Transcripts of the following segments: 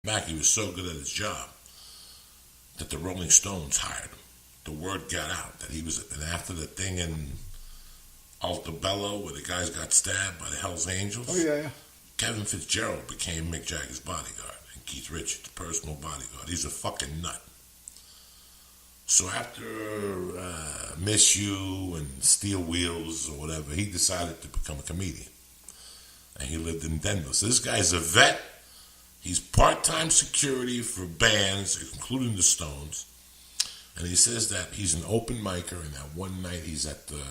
back. He was so good at his job that the Rolling Stones hired him. The word got out that he was, and after the thing in Altobello where the guys got stabbed by the Hells Angels, Kevin Fitzgerald became Mick Jagger's bodyguard, and Keith Richards' personal bodyguard. He's a fucking nut. So after Miss You and Steel Wheels or whatever, he decided to become a comedian. And he lived in Denver. So this guy's a vet. He's part-time security for bands, including the Stones. And he says that he's an open micer, and that one night he's at the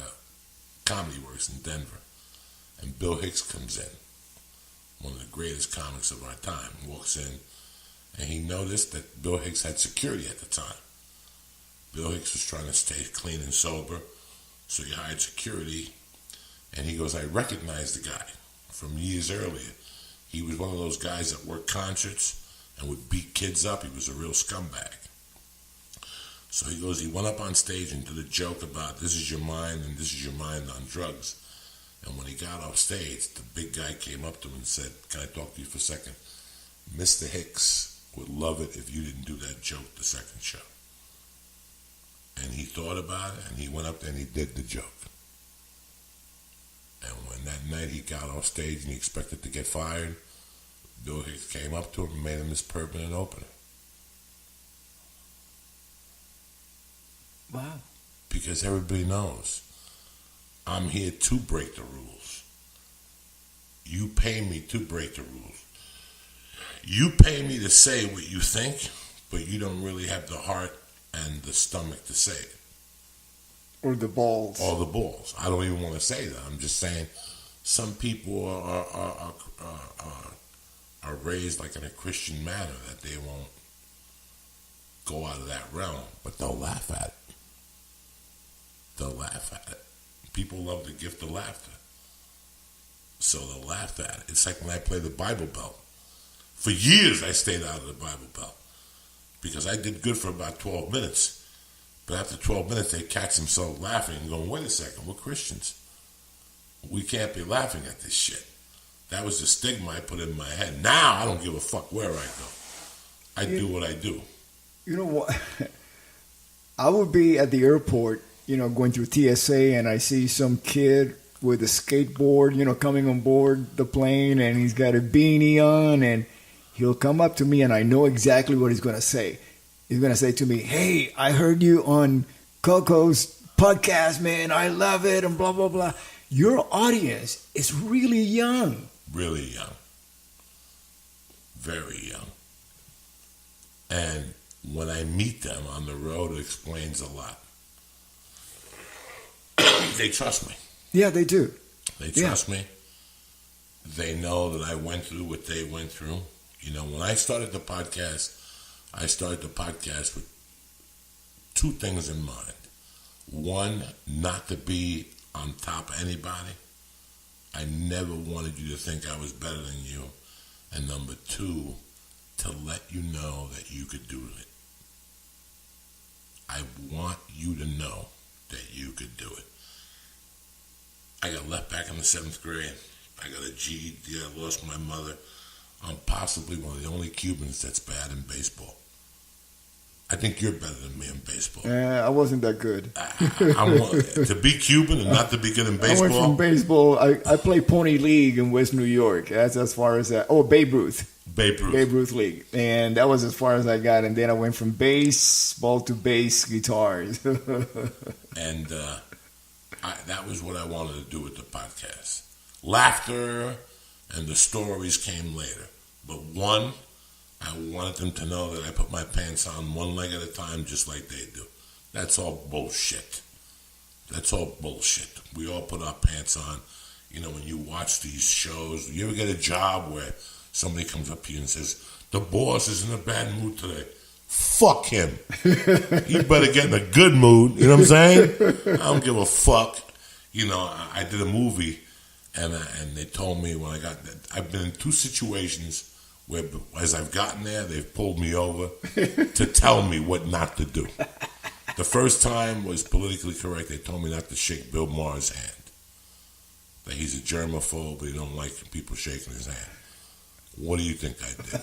Comedy Works in Denver. And Bill Hicks comes in, one of the greatest comics of our time, walks in, and he noticed that Bill Hicks had security at the time. Bill Hicks was trying to stay clean and sober, so he hired security. And he goes, I recognize the guy from years earlier. He was one of those guys that worked concerts and would beat kids up. He was a real scumbag. So he goes, he went up on stage and did a joke about this is your mind and this is your mind on drugs. And when he got off stage, the big guy came up to him and said, can I talk to you for a second? Mr. Hicks would love it if you didn't do that joke the second show. And he thought about it, and he went up there and he did the joke. And when that night he got off stage and he expected to get fired, Bill Hicks came up to him and made him his permanent opener. Wow. Because everybody knows I'm here to break the rules. You pay me to break the rules. You pay me to say what you think, but you don't really have the heart and the stomach to say it. Or the balls. Or the balls. I don't even want to say that. I'm just saying some people are raised like in a Christian manner that they won't go out of that realm, but they'll laugh at it. They'll laugh at it. People love the gift of laughter. So they'll laugh at it. It's like when I play the Bible Belt. For years I stayed out of the Bible Belt because I did good for about 12 minutes. But after 12 minutes, they catch themselves laughing and going, wait a second, we're Christians. We can't be laughing at this shit. That was the stigma I put in my head. Now I don't give a fuck where I go. I do what I do. You know what? I would be at the airport, going through TSA, and I see some kid with a skateboard, coming on board the plane, and he's got a beanie on, and he'll come up to me, and I know exactly what he's going to say. He's going to say to me, hey, I heard you on Coco's podcast, man. I love it, and blah, blah, blah. Your audience is really young. Really young. Very young. And when I meet them on the road, it explains a lot. They trust me. Yeah, they do. They trust me. They know that I went through what they went through. When I started the podcast with two things in mind. One, not to be on top of anybody. I never wanted you to think I was better than you. And number two, to let you know that you could do it. I want you to know that you could do it. I got left back in the 7th grade. I got a GED. I lost my mother. I'm possibly one of the only Cubans that's bad in baseball. I think you're better than me in baseball. I wasn't that good. To be Cuban and not to be good in baseball? I went from baseball. I played Pony League in West New York. That's as far as that. Oh, Babe Ruth. Babe Ruth League. And that was as far as I got. And then I went from baseball to bass guitars. And that was what I wanted to do with the podcast. Laughter and the stories came later. But one, I wanted them to know that I put my pants on one leg at a time just like they do. That's all bullshit. We all put our pants on. When you watch these shows, you ever get a job where somebody comes up to you and says, the boss is in a bad mood today? Fuck him. He better get in a good mood. You know what I'm saying? I don't give a fuck. I did a movie and they told me when I've been in two situations where as I've gotten there, they've pulled me over to tell me what not to do. The first time was politically correct. They told me not to shake Bill Maher's hand. That he's a germaphobe, but he don't like people shaking his hand. What do you think I did?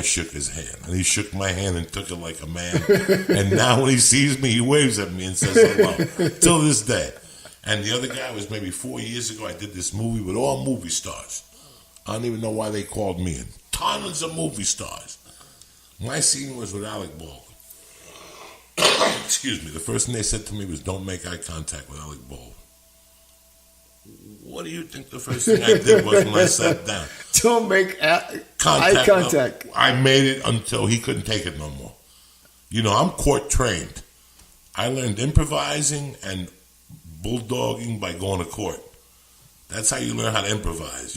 I shook his hand. And he shook my hand and took it like a man. And now when he sees me, he waves at me and says hello. Till this day. And the other guy was maybe 4 years ago. I did this movie with all movie stars. I don't even know why they called me in. Tons of movie stars. My scene was with Alec Baldwin. Excuse me. The first thing they said to me was, don't make eye contact with Alec Baldwin. What do you think the first thing I did was when I sat down? Don't make eye contact. I made it until he couldn't take it no more. You know, I'm court trained. I learned improvising and bulldogging by going to court. That's how you learn how to improvise.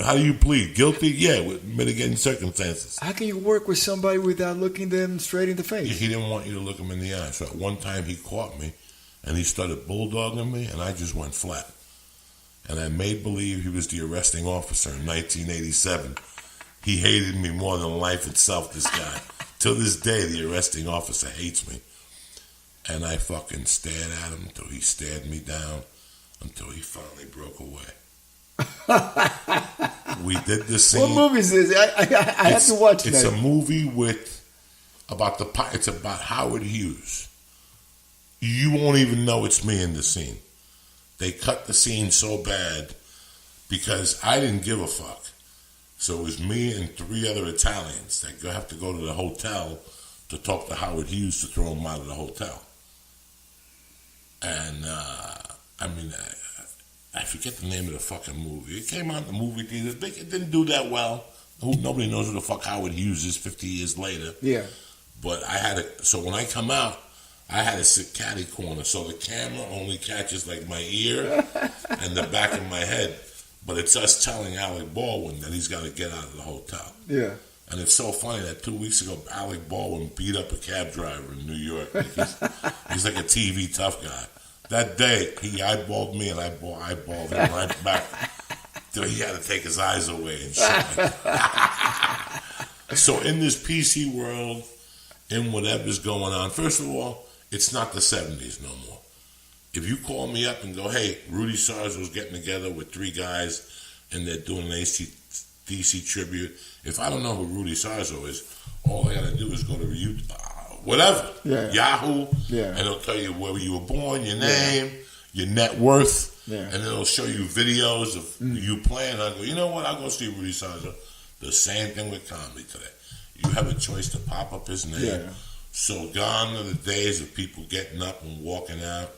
How do you plead? Guilty? Yeah, with mitigating circumstances. How can you work with somebody without looking them straight in the face? He didn't want you to look him in the eye. So at one time he caught me, and he started bulldogging me, and I just went flat. And I made believe he was the arresting officer in 1987. He hated me more than life itself, this guy. Till this day, the arresting officer hates me. And I fucking stared at him until he stared me down, until he finally broke away. We did the scene. What movie is this? I have to watch it. It's a movie it's about Howard Hughes. You won't even know it's me in the scene. They cut the scene so bad because I didn't give a fuck. So it was me and 3 other Italians that have to go to the hotel to talk to Howard Hughes to throw him out of the hotel. And, I forget the name of the fucking movie. It came out in the movie theaters. It didn't do that well. Nobody knows who the fuck Howard Hughes is 50 years later. Yeah. But so when I come out, I had to sit catty corner, so the camera only catches like my ear and the back of my head. But it's us telling Alec Baldwin that he's got to get out of the hotel. Yeah. And it's so funny that 2 weeks ago, Alec Baldwin beat up a cab driver in New York. He's like a TV tough guy. That day, he eyeballed me and I eyeballed him right back. So he had to take his eyes away and shit. So in this PC world, in whatever's going on, first of all, it's not the 70s no more. If you call me up and go, hey, Rudy Sarzo's getting together with 3 guys and they're doing an AC/DC tribute, if I don't know who Rudy Sarzo is, all I got to do is go to Yahoo, and it'll tell you where you were born, your name, your net worth, and it'll show you videos of you playing. I go, you know what, I'll go see Rudy Sarzo. The same thing with comedy today. You have a choice to pop up his name. Yeah. So gone are the days of people getting up and walking out.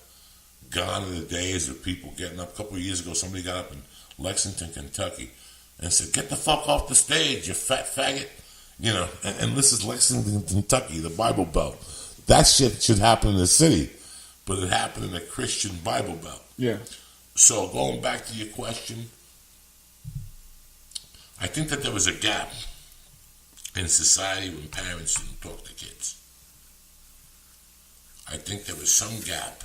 Gone are the days of people getting up. A couple of years ago, somebody got up in Lexington, Kentucky, and said, "Get the fuck off the stage, you fat faggot." You know, and this is Lexington, Kentucky, the Bible Belt. That shit should happen in the city, but it happened in the Christian Bible Belt. Yeah. So going back to your question, I think that there was a gap in society when parents didn't talk to kids. I think there was some gap.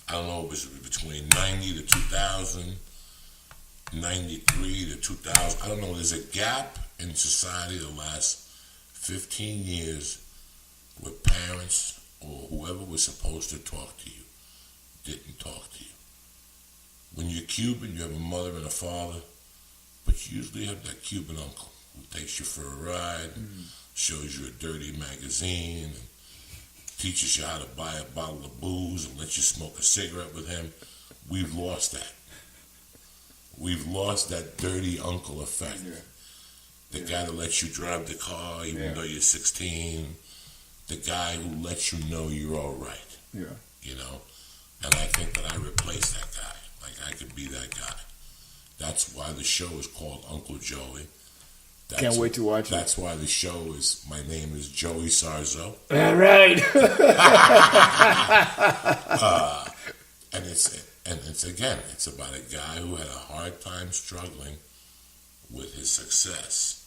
I don't know, it was between 90 to 2000, 93 to 2000. I don't know, there's a gap in society the last 15 years where parents or whoever was supposed to talk to you didn't talk to you. When you're Cuban, you have a mother and a father, but you usually have that Cuban uncle who takes you for a ride, shows you a dirty magazine, and teaches you how to buy a bottle of booze and lets you smoke a cigarette with him. We've lost that. We've lost that dirty uncle effect. Yeah. The guy that lets you drive the car even though you're 16. The guy who lets you know you're all right. Yeah. You know? And I think that I replaced that guy. Like, I could be that guy. That's why the show is called Uncle Joey. Can't wait to watch it. That's why the show is, my name is Joey Sarzo. All right. And it's about a guy who had a hard time struggling with his success.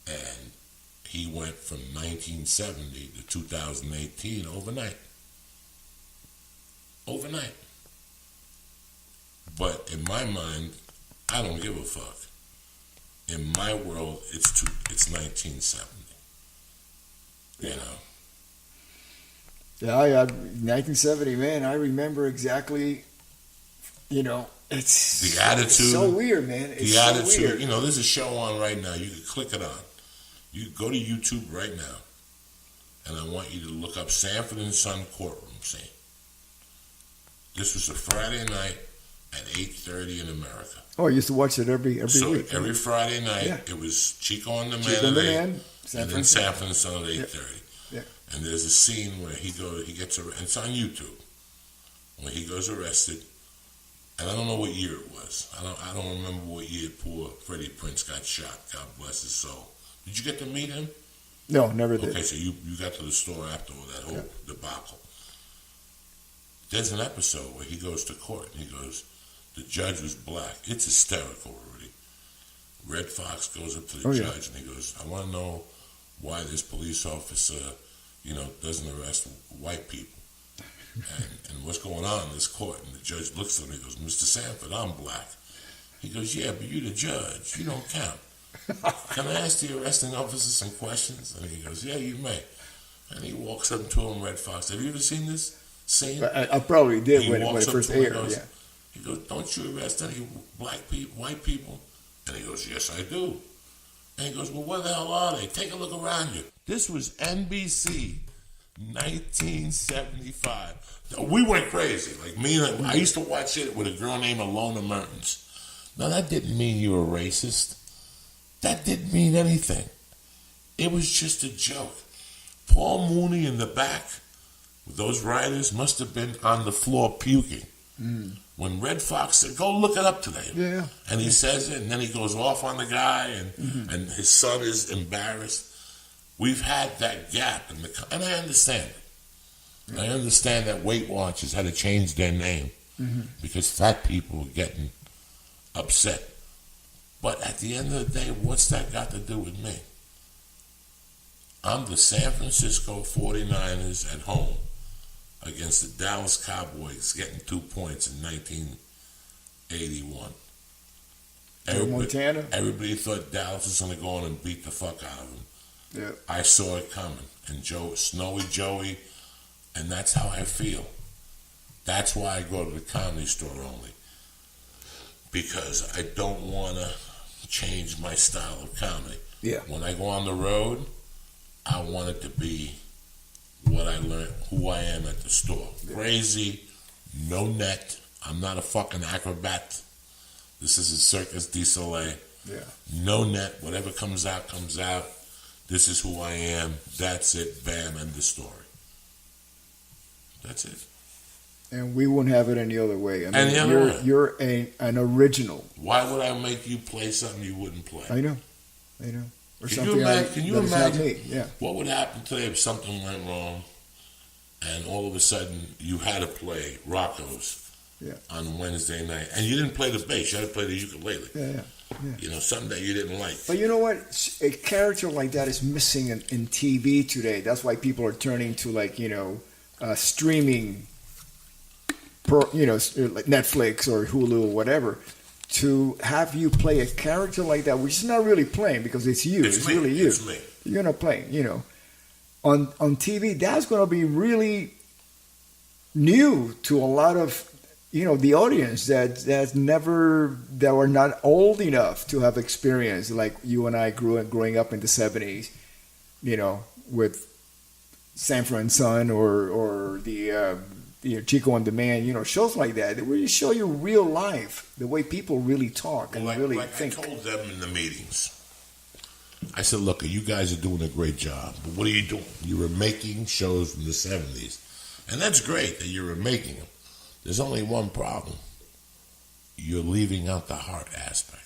And he went from 1970 to 2018 overnight. Overnight. But in my mind, I don't give a fuck. In my world, it's 1970. You know? Yeah, 1970, man. I remember exactly, it's the attitude. It's so weird, man. It's the attitude. so weird. You know, there's a show on right now. You can click it on. You go to YouTube right now, and I want you to look up Sanford and Son courtroom scene. This was a Friday night at 8:30 in America. Oh, I used to watch it every week. Every Friday night, Yeah. It was Chico and the Man Chico and at the 8, Man, and then Sanford and Son at 8:30. Yeah. And there's a scene where he gets arrested. It's on YouTube. When he goes arrested, and I don't know what year it was. I don't remember what year poor Freddie Prinze got shot. God bless his soul. Did you get to meet him? No, never did. Okay, so you got to the store after all that whole debacle. There's an episode where he goes to court and he goes, the judge was black. It's hysterical, Rudy. Red Fox goes up to the judge and he goes, I want to know why this police officer, doesn't arrest white people. And what's going on in this court? And the judge looks at him and he goes, Mr. Sanford, I'm black. He goes, yeah, but you're the judge. You don't count. Can I ask the arresting officer some questions? And he goes, yeah, you may. And he walks up to him, Red Fox. Have you ever seen this scene? I probably did when it first aired. He goes, don't you arrest any black people, white people? And he goes, yes, I do. And he goes, well, where the hell are they? Take a look around you. This was NBC, 1975. We went crazy. Like me, I used to watch it with a girl named Alona Mertens. Now, that didn't mean you were racist. That didn't mean anything. It was just a joke. Paul Mooney in the back, those writers must have been on the floor puking. When Red Fox said, go look it up today. Yeah. And he says it, and then he goes off on the guy, and his son is embarrassed. We've had that gap, and I understand it. I understand that Weight Watchers had to change their name because fat people were getting upset. But at the end of the day, what's that got to do with me? I'm the San Francisco 49ers at home against the Dallas Cowboys getting 2 points in 1981. Everybody thought Dallas was going to go on and beat the fuck out of them. Yeah. I saw it coming. And Snowy Joey, and that's how I feel. That's why I go to the Comedy Store only. Because I don't want to change my style of comedy. Yeah. When I go on the road, I want it to be what I learned, who I am at the store. Yeah. Crazy, no net. I'm not a fucking acrobat. This is a Circus du Soleil. Yeah. No net. Whatever comes out, comes out. This is who I am. That's it. Bam. End the story. That's it. And we wouldn't have it any other way. I mean, way. You're an original. Why would I make you play something you wouldn't play? I know. Or can you imagine me? Yeah. What would happen today if something went wrong and all of a sudden you had to play Rocco's on Wednesday night and you didn't play the bass, you had to play the ukulele. Yeah. Something that you didn't like. But you know what? A character like that is missing in TV today. That's why people are turning to streaming, like Netflix or Hulu or whatever, to have you play a character like that, which is not really playing because it's you. It's really you. It's me. You're not playing. On TV, that's going to be really new to a lot of the audience that were not old enough to have experience like you and I growing up in the 70s, with Sanford and Son or the Chico and the Man, shows like that. They really show you real life, the way people really talk and really think. I told them in the meetings, I said, look, you guys are doing a great job, but what are you doing? You were making shows from the 70s, and that's great that you were making them. There's only one problem. You're leaving out the heart aspect.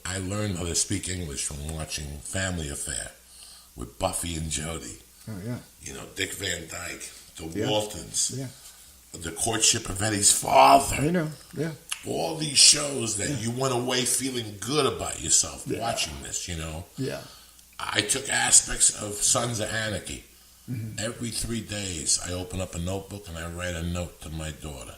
I learned how to speak English from watching Family Affair with Buffy and Jody. Oh, yeah. Dick Van Dyke, the Waltons, the Courtship of Eddie's Father. I know, yeah. All these shows that you went away feeling good about yourself watching this, Yeah. I took aspects of Sons of Anarchy. Mm-hmm. Every 3 days, I open up a notebook and I write a note to my daughter.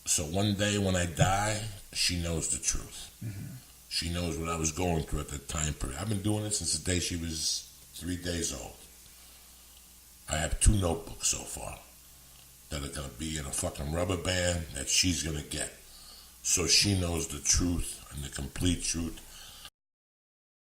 So one day when I die, she knows the truth. Mm-hmm. She knows what I was going through at that time period. I've been doing it since the day she was 3 days old. I have 2 notebooks so far that are going to be in a fucking rubber band that she's going to get. So she knows the truth and the complete truth